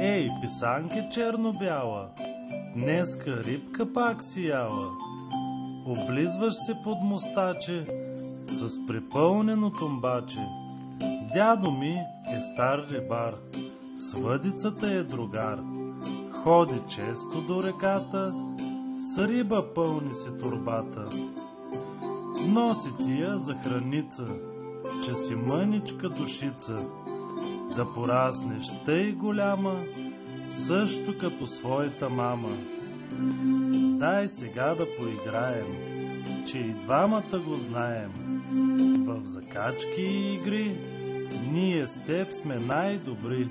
Ей, писанке черно-бяла, днеска рибка пак си яла. Облизваш се под мустаче с припълнено тумбаче. Дядо ми е стар рибар, с въдицата е другар. Ходи често до реката, с риба пълни си турбата. Носи тия за храница, че си мъничка душица. Да пораснеш тъй голяма, също като своята мама. Дай сега да поиграем, че и двамата го знаем. В закачки и игри ние с теб сме най-добри.